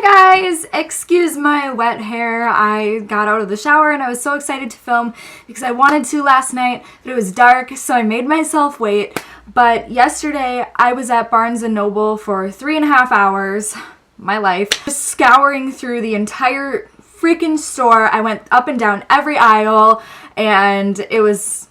Hi guys! Excuse my wet hair. I got out of the shower and I was so excited to film because I wanted to last night, but it was dark, so I made myself wait. But yesterday I was at Barnes & Noble for 3.5 hours, my life, just scouring through the entire freaking store. I went up and down every aisle and it was...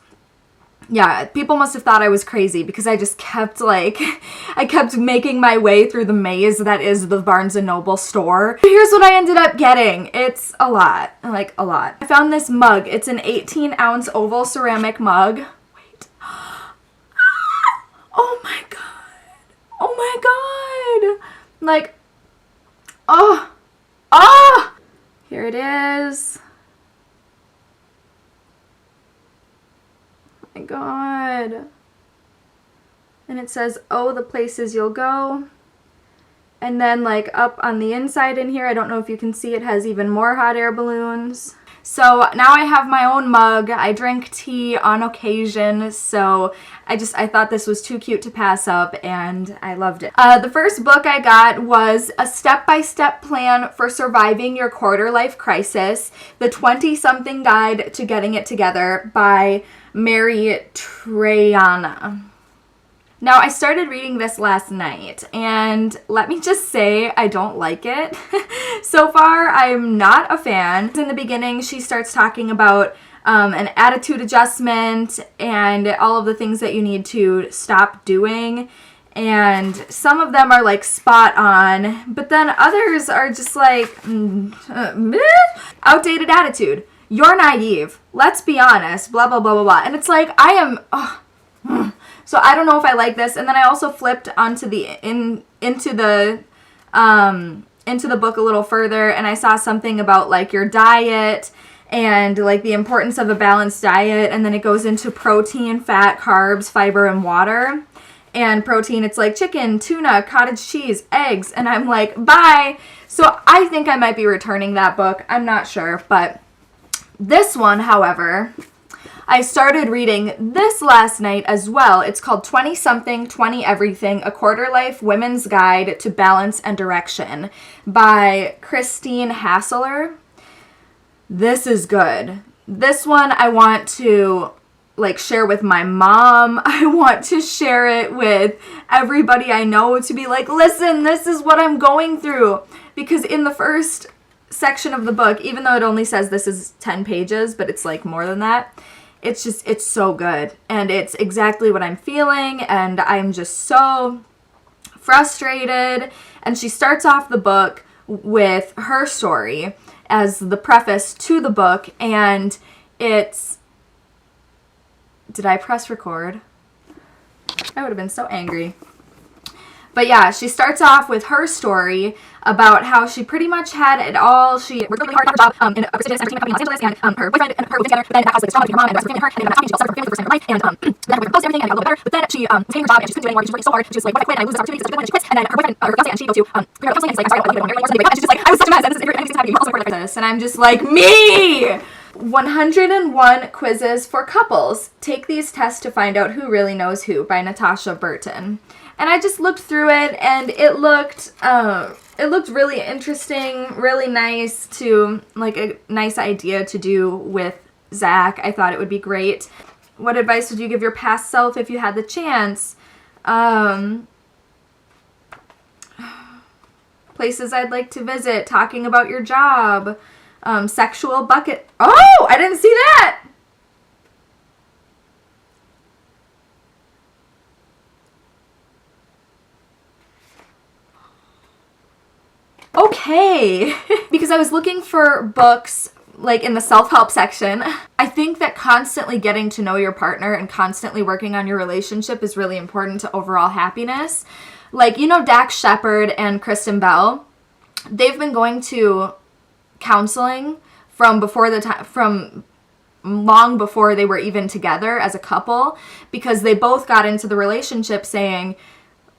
yeah, people must have thought I was crazy because I just kept I kept making my way through the maze that is the Barnes & Noble store. Here's what I ended up getting. It's a lot, like a lot. I found this mug. It's an 18-ounce oval ceramic mug. Wait. Oh my god. Oh my god. Like, oh. Oh! Here it is. My god. And it says, oh, the places you'll go. And then like up on the inside in here, I don't know if you can see, it has even more hot air balloons. So now I have my own mug. I drink tea on occasion, so I thought this was too cute to pass up, and I loved it. The first book I got was A Step-by-Step Plan for Surviving Your Quarter-Life Crisis, The 20-Something Guide to Getting It Together by Mary Traiana. Now, I started reading this last night, and let me just say, I don't like it. So far, I'm not a fan. In the beginning, she starts talking about an attitude adjustment and all of the things that you need to stop doing. And some of them are like spot on, but then others are just like, outdated attitude. You're naive. Let's be honest. Blah, blah, blah, blah, blah. And it's like, I am... So I don't know if I like this. And then I also flipped onto the into the book a little further, and I saw something about like your diet and like the importance of a balanced diet, and then it goes into protein, fat, carbs, fiber, and water. And protein, it's like chicken, tuna, cottage cheese, eggs, and I'm like, bye. So I think I might be returning that book. I'm not sure, but this one, however, I started reading this last night as well. It's called 20-Something, 20 Everything, A Quarter-Life Women's Guide to Balance and Direction by Christine Hassler. This is good. This one I want to like share with my mom. I want to share it with everybody I know to be like, listen, this is what I'm going through. Because in the first section of the book, even though it only says this is 10 pages, but it's like more than that, it's so good, and it's exactly what I'm feeling, and I'm just so frustrated. And she starts off the book with her story as the preface to the book, and it's... Did I press record? I would have been so angry. But yeah, she starts off with her story about how she pretty much had it all. She worked really hard at her job in a prestigious entertainment company in Los Angeles, and her boyfriend and her moved together, but then that caused like trauma with her mom and the rest of the family and her, and then she started her family for the first time in her life, and then her boyfriend proposed everything and got a little better, but then she was hating her job and she couldn't do it anymore because she was working so hard. She was like, what if I quit and I lose this opportunity? It's such a good one, and she quits, and then her boyfriend, her fiance, and she go to prepare counseling, and she's like, I'm sorry, I don't want to do it anymore, and she's just like, I was such a mess, and this is everything happening, you also work like this, and I'm just like, me! 101 quizzes for couples. Take these tests to find out who really knows who by Natasha Burton. And I just looked through it, and it looked really interesting, really nice, to like a nice idea to do with Zach. I thought it would be great. What advice would you give your past self if you had the chance? Places I'd like to visit, talking about your job, sexual bucket. Oh, I didn't see that. Okay, because I was looking for books like in the self-help section. I think that constantly getting to know your partner and constantly working on your relationship is really important to overall happiness. Like, you know, Dax Shepard and Kristen Bell, they've been going to counseling from long before they were even together as a couple, because they both got into the relationship saying,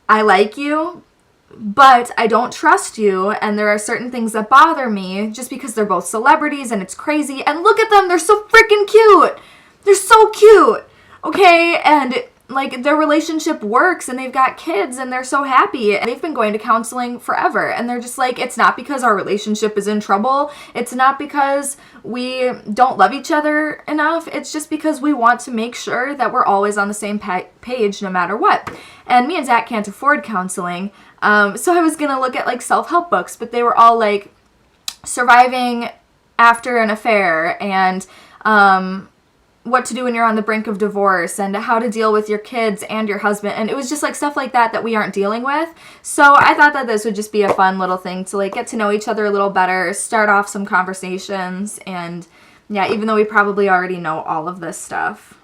I like you, but I don't trust you, and there are certain things that bother me, just because they're both celebrities and it's crazy. And look at them, they're so freaking cute. They're so cute. Okay, and like, their relationship works and they've got kids and they're so happy. They've been going to counseling forever, and they're just like, it's not because our relationship is in trouble. It's not because we don't love each other enough. It's just because we want to make sure that we're always on the same page no matter what. And me and Zach can't afford counseling, so I was gonna look at like self-help books, but they were all like surviving after an affair, and what to do when you're on the brink of divorce, and how to deal with your kids and your husband. And it was just like stuff like that that we aren't dealing with. So I thought that this would just be a fun little thing to like get to know each other a little better, start off some conversations, and yeah, even though we probably already know all of this stuff.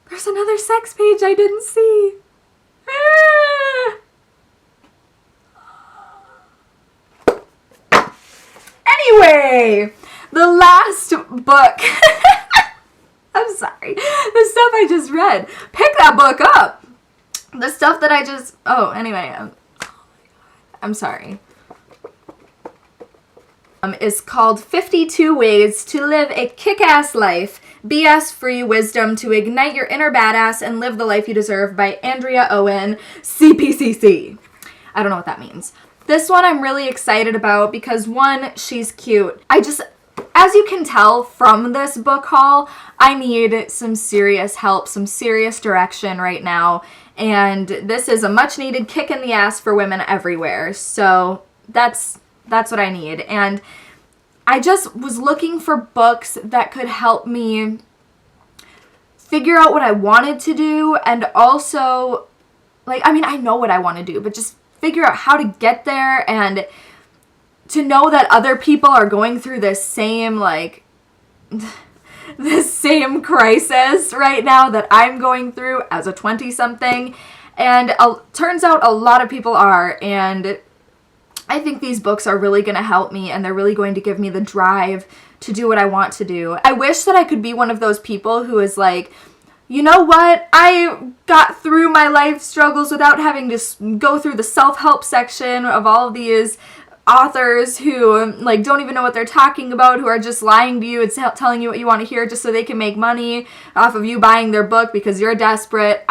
There's another sex page I didn't see. Anyway, the last book. I'm sorry. The stuff I just read. Pick that book up. The stuff that I just... Oh, anyway. I'm sorry. Is called 52 Ways to Live a Kick-Ass Life. BS-Free Wisdom to Ignite Your Inner Badass and Live the Life You Deserve by Andrea Owen, CPCC. I don't know what that means. This one I'm really excited about because, one, she's cute. As you can tell from this book haul, I need some serious help, some serious direction right now. And this is a much needed kick in the ass for women everywhere. So that's what I need. And I just was looking for books that could help me figure out what I wanted to do, and also, like, I mean, I know what I want to do, but just figure out how to get there, and to know that other people are going through this same, like, this same crisis right now that I'm going through as a 20-something. And turns out a lot of people are, and I think these books are really going to help me, and they're really going to give me the drive to do what I want to do. I wish that I could be one of those people who is like, you know what, I got through my life struggles without having to go through the self-help section of all of these authors who, like, don't even know what they're talking about, who are just lying to you and telling you what you want to hear just so they can make money off of you buying their book because you're desperate.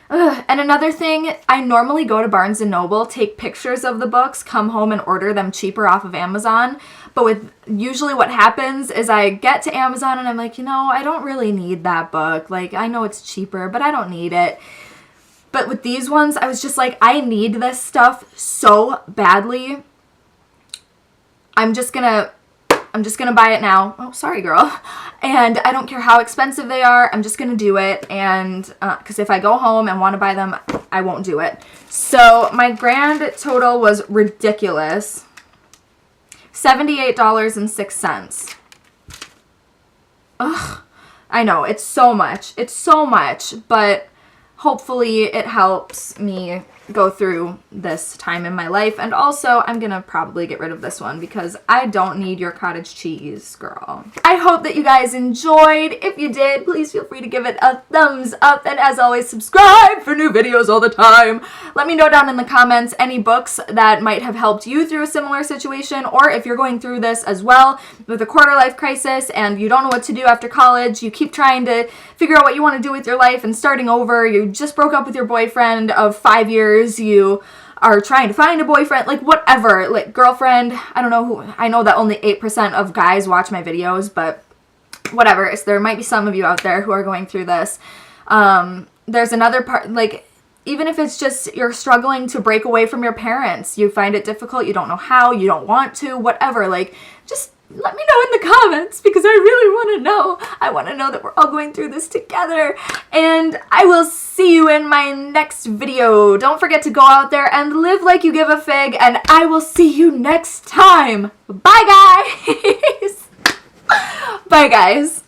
And another thing, I normally go to Barnes & Noble, take pictures of the books, come home and order them cheaper off of Amazon. But usually what happens is I get to Amazon and I'm like, I don't really need that book. Like, I know it's cheaper, but I don't need it. But with these ones, I was just like, I need this stuff so badly. I'm just gonna buy it now. Oh, sorry, girl. And I don't care how expensive they are. I'm just gonna do it. And because if I go home and want to buy them, I won't do it. So my grand total was ridiculous. $78.06. Ugh. I know, it's so much. It's so much, but hopefully it helps me go through this time in my life. And also, I'm gonna probably get rid of this one because I don't need your cottage cheese, girl. I hope that you guys enjoyed. If you did, please feel free to give it a thumbs up, and as always, subscribe for new videos all the time. Let me know down in the comments any books that might have helped you through a similar situation, or if you're going through this as well with a quarter-life crisis and you don't know what to do after college, you keep trying to figure out what you want to do with your life and starting over, you just broke up with your boyfriend of 5 years, you are trying to find a boyfriend, like whatever, like girlfriend, I don't know who, I know that only 8% of guys watch my videos, but whatever, there might be some of you out there who are going through this. There's another part, like, even if it's just you're struggling to break away from your parents, you find it difficult, you don't know how, you don't want to, whatever, like, just let me know in the comments because I really want to know. I want to know that we're all going through this together. And I will see you in my next video. Don't forget to go out there and live like you give a fig, and I will see you next time. Bye, guys. Bye, guys.